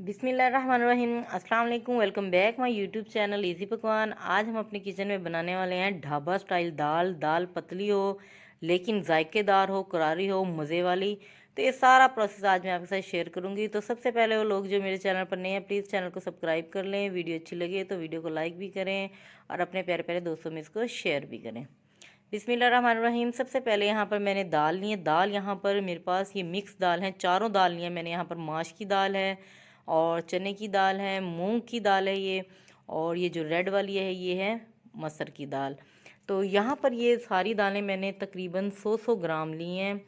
बिस्मिल्लाहिर्रहमानिर्रहीम। अस्सलाम वालेकुम। Welcome back my YouTube channel easy पकवान। आज हम अपने किचन में बनाने वाले हैं ढाबा स्टाइल दाल। दाल पतली हो लेकिन जायकेदार हो, करारी हो, मज़े वाली। तो ये सारा प्रोसेस आज मैं आपके साथ शेयर करूंगी। तो सबसे पहले वो लोग जो मेरे चैनल पर नए हैं, प्लीज़ चैनल को सब्सक्राइब कर लें। वीडियो अच्छी लगे तो वीडियो को लाइक भी करें और अपने प्यारे प्यारे दोस्तों में इसको शेयर भी करें। बिस्मिल्लाहिर्रहमानिर्रहीम। सबसे पहले यहाँ पर मैंने दाल ली है। दाल यहाँ पर मेरे पास ये मिक्स दाल है, चारों दाल ली है मैंने। यहाँ पर माश की दाल है और चने की दाल है, मूंग की दाल है ये, और ये जो रेड वाली है ये है मसर की दाल। तो यहाँ पर ये सारी दालें मैंने तकरीबन 100 ग्राम ली हैं।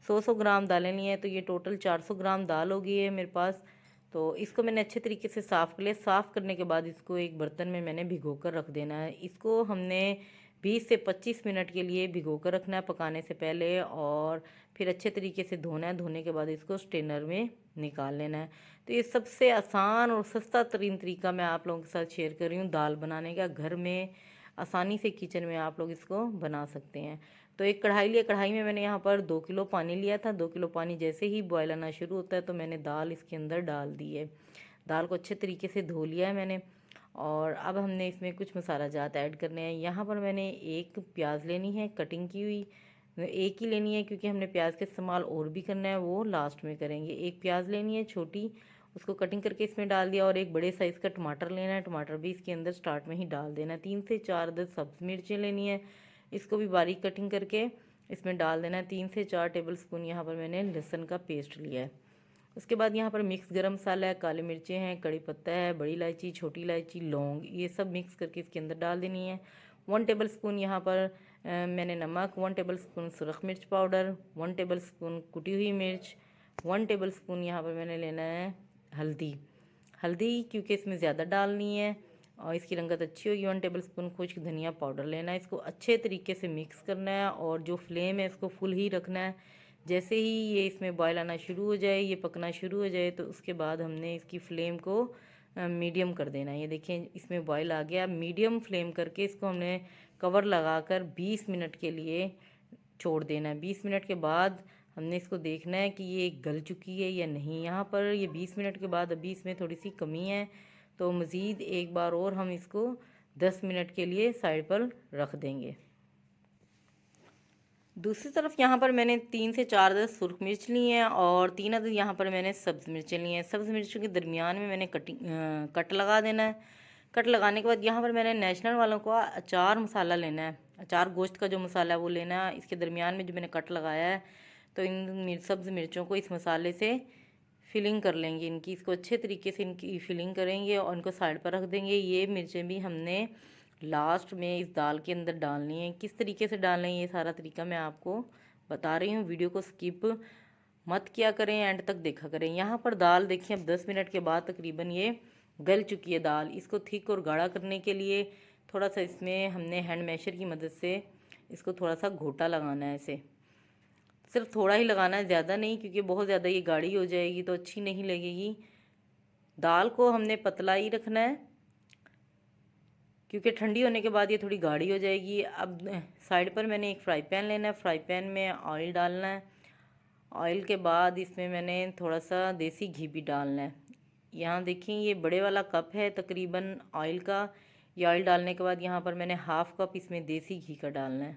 100 ग्राम दालें ली हैं तो ये टोटल 400 ग्राम दाल हो गई है मेरे पास। तो इसको मैंने अच्छे तरीके से साफ़ कर लिया। साफ़ करने के बाद इसको एक बर्तन में मैंने भिगो कर रख देना है। इसको हमने 20 से 25 मिनट के लिए भिगो कर रखना है पकाने से पहले, और फिर अच्छे तरीके से धोना है। धोने के बाद इसको स्ट्रेनर में निकाल लेना है। तो ये सबसे आसान और सस्ता तरीन तरीका मैं आप लोगों के साथ शेयर कर रही हूँ दाल बनाने का। घर में आसानी से किचन में आप लोग इसको बना सकते हैं। तो एक कढ़ाई लिया। कढ़ाई में मैंने यहाँ पर 2 किलो पानी लिया था। 2 किलो पानी जैसे ही बॉयल आना शुरू होता है तो मैंने दाल इसके अंदर डाल दी है। दाल को अच्छे तरीके से धो लिया है मैंने। और अब हमने इसमें कुछ मसाला जात ऐड करने हैं। यहाँ पर मैंने एक प्याज लेनी है कटिंग की हुई। एक ही लेनी है क्योंकि हमने प्याज का इस्तेमाल और भी करना है, वो लास्ट में करेंगे। एक प्याज लेनी है छोटी, उसको कटिंग करके इसमें डाल दिया। और एक बड़े साइज़ का टमाटर लेना है। टमाटर भी इसके अंदर स्टार्ट में ही डाल देना है। 3 से 4 अदद सब्ज़ मिर्चें लेनी है, इसको भी बारीक कटिंग करके इसमें डाल देना है। 3 से 4 टेबल स्पून यहाँ पर मैंने लहसुन का पेस्ट लिया है। उसके बाद यहाँ पर मिक्स गरम मसाला है, काली मिर्चें हैं, कड़ी पत्ता है, बड़ी इलायची, छोटी इलायची, लौंग, ये सब मिक्स करके इसके अंदर डाल देनी है। 1 टेबल स्पून यहाँ पर मैंने नमक, 1 टेबल स्पून सुरख मिर्च पाउडर, 1 टेबल स्पून कुटी हुई मिर्च, 1 टेबल स्पून यहाँ पर मैंने लेना है हल्दी। हल्दी क्योंकि इसमें ज़्यादा डालनी है और इसकी रंगत अच्छी होगी। 1 टेबल स्पून खुश्क धनिया पाउडर लेना है। इसको अच्छे तरीके से मिक्स करना है और जो फ्लेम है इसको फुल ही रखना है। जैसे ही ये इसमें बॉयल आना शुरू हो जाए, ये पकना शुरू हो जाए, तो उसके बाद हमने इसकी फ्लेम को मीडियम कर देना है। ये देखिए इसमें बॉयल आ गया। मीडियम फ्लेम करके इसको हमने कवर लगाकर 20 मिनट के लिए छोड़ देना है। 20 मिनट के बाद हमने इसको देखना है कि ये गल चुकी है या नहीं। यहाँ पर ये 20 मिनट के बाद अभी इसमें थोड़ी सी कमी है, तो मज़ीद एक बार और हम इसको 10 मिनट के लिए साइड पर रख देंगे। दूसरी तरफ यहाँ पर मैंने 3 से 4 अदद सुरख मिर्च ली हैं और 3 अदद यहाँ पर मैंने सब्ज़ मिर्चें ली हैं। सब्ज़ मिर्चों के दरमियान में मैंने कट लगा देना है। कट लगाने के बाद यहाँ पर मैंने नेशनल वालों को अचार मसाला लेना है। अचार गोश्त का जो मसाला है वो लेना है। इसके दरमियान में जो मैंने कट लगाया है, तो इन सब्ज़ मिर्चों को इस मसाले से फिलिंग कर लेंगे इनकी। इसको अच्छे तरीके से इनकी फिलिंग करेंगे और इनको साइड पर रख देंगे। ये मिर्चें भी हमने लास्ट में इस दाल के अंदर डालनी है। किस तरीके से डालना है ये सारा तरीका मैं आपको बता रही हूँ। वीडियो को स्किप मत किया करें, एंड तक देखा करें। यहाँ पर दाल देखिए अब 10 मिनट के बाद तकरीबन ये गल चुकी है दाल। इसको थिक और गाढ़ा करने के लिए थोड़ा सा इसमें हमने हैंड मैशर की मदद से इसको थोड़ा सा घोटा लगाना है। ऐसे सिर्फ थोड़ा ही लगाना है, ज़्यादा नहीं, क्योंकि बहुत ज़्यादा ये गाढ़ी हो जाएगी तो अच्छी नहीं लगेगी। दाल को हमने पतला ही रखना है क्योंकि ठंडी होने के बाद ये थोड़ी गाढ़ी हो जाएगी। अब साइड पर मैंने एक फ़्राई पैन लेना है। फ़्राई पैन में ऑयल डालना है। ऑयल के बाद इसमें मैंने थोड़ा सा देसी घी भी डालना है। यहाँ देखिए ये बड़े वाला कप है तकरीबन ऑयल का। ये ऑयल डालने के बाद यहाँ पर मैंने हाफ़ कप इसमें देसी घी का डालना है।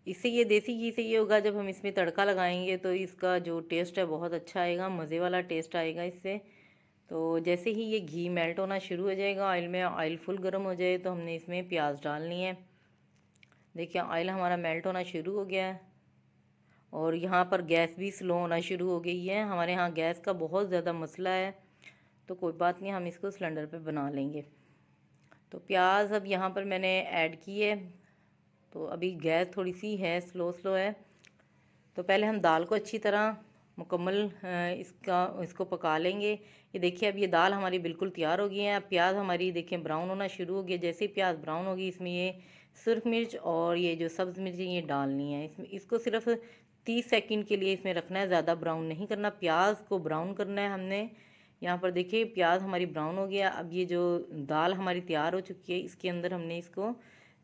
इससे ये देसी घी से ये होगा जब हम इसमें तड़का लगाएंगे तो इसका जो टेस्ट है बहुत अच्छा आएगा, मज़े वाला टेस्ट आएगा इससे। तो जैसे ही ये घी मेल्ट होना शुरू हो जाएगा ऑयल में, ऑयल फुल गर्म हो जाए, तो हमने इसमें प्याज डालनी है। देखिए ऑयल हमारा मेल्ट होना शुरू हो गया है और यहाँ पर गैस भी स्लो होना शुरू हो गई है। हमारे यहाँ गैस का बहुत ज़्यादा मसला है, तो कोई बात नहीं, हम इसको सिलेंडर पे बना लेंगे। तो प्याज अब यहाँ पर मैंने ऐड की है। तो अभी गैस थोड़ी सी है, स्लो है। तो पहले हम दाल को अच्छी तरह मुकम्मल इसको पका लेंगे। ये देखिए अब ये दाल हमारी बिल्कुल तैयार हो गई है। अब प्याज हमारी देखिए ब्राउन होना शुरू हो गया। जैसे ही प्याज ब्राउन होगी इसमें ये सुरख मिर्च और ये जो सब्ज़ मिर्च ये डालनी है। इसमें इसको सिर्फ 30 सेकंड के लिए इसमें रखना है, ज़्यादा ब्राउन नहीं करना। प्याज को ब्राउन करना है हमने। यहाँ पर देखिए प्याज हमारी ब्राउन हो गया। अब ये जो दाल हमारी तैयार हो चुकी है, इसके अंदर हमने इसको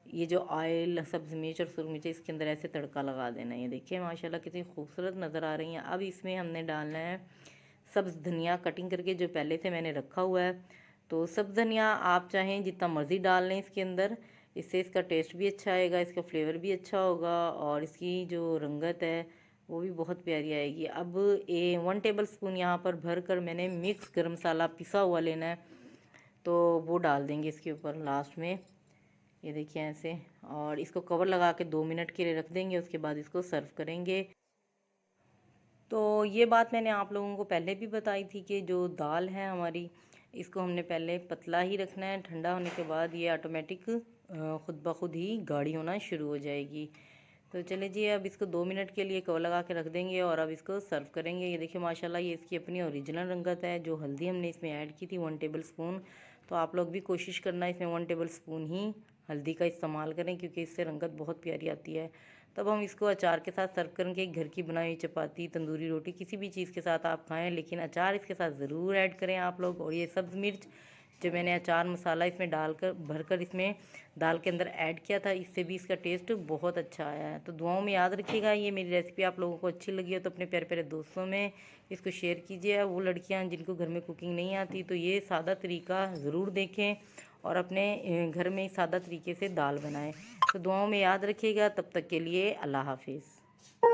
ये जो ऑयल, सब्ज़ मिर्च और सुरख मिर्च इसके अंदर ऐसे तड़का लगा देना है। ये देखिए माशाल्लाह कितनी खूबसूरत नज़र आ रही हैं। अब इसमें हमने डालना है सब्ज़ धनिया कटिंग करके जो पहले से मैंने रखा हुआ है। तो सब्ज़ धनिया आप चाहें जितना मर्ज़ी डाल लें इसके अंदर, इससे इसका टेस्ट भी अच्छा आएगा, इसका फ्लेवर भी अच्छा होगा और इसकी जो रंगत है वो भी बहुत प्यारी आएगी। अब 1 टेबल स्पून यहाँ पर भर कर मैंने मिक्स गरम मसाला पिसा हुआ लेना है, तो वो डाल देंगे इसके ऊपर लास्ट में। ये देखिए ऐसे, और इसको कवर लगा के 2 मिनट के लिए रख देंगे, उसके बाद इसको सर्व करेंगे। तो ये बात मैंने आप लोगों को पहले भी बताई थी कि जो दाल है हमारी, इसको हमने पहले पतला ही रखना है। ठंडा होने के बाद ये ऑटोमेटिक ख़ुद ब खुद ही गाढ़ी होना शुरू हो जाएगी। तो चलिए जी, अब इसको 2 मिनट के लिए कवर लगा के रख देंगे और अब इसको सर्व करेंगे। ये देखिए माशाल्लाह, ये इसकी अपनी ओरिजिनल रंगत है। जो हल्दी हमने इसमें ऐड की थी 1 टेबल स्पून, तो आप लोग भी कोशिश करना इसमें 1 टेबल स्पून ही हल्दी का इस्तेमाल करें, क्योंकि इससे रंगत बहुत प्यारी आती है। तब हम इसको अचार के साथ सर्व करेंगे। घर की बनाई हुई चपाती, तंदूरी रोटी, किसी भी चीज़ के साथ आप खाएं, लेकिन अचार इसके साथ ज़रूर ऐड करें आप लोग। और ये सब्ज़ मिर्च जो मैंने अचार मसाला इसमें डालकर भरकर इसमें दाल के अंदर ऐड किया था, इससे भी इसका टेस्ट बहुत अच्छा आया है। तो दुआओं में याद रखिएगा। ये मेरी रेसिपी आप लोगों को अच्छी लगी हो तो अपने प्यारे प्यारे दोस्तों में इसको शेयर कीजिए। वो लड़कियां जिनको घर में कुकिंग नहीं आती, तो ये सादा तरीका ज़रूर देखें और अपने घर में सादा तरीके से दाल बनाएं। तो दुआओं में याद रखिएगा। तब तक के लिए अल्लाह हाफिज़।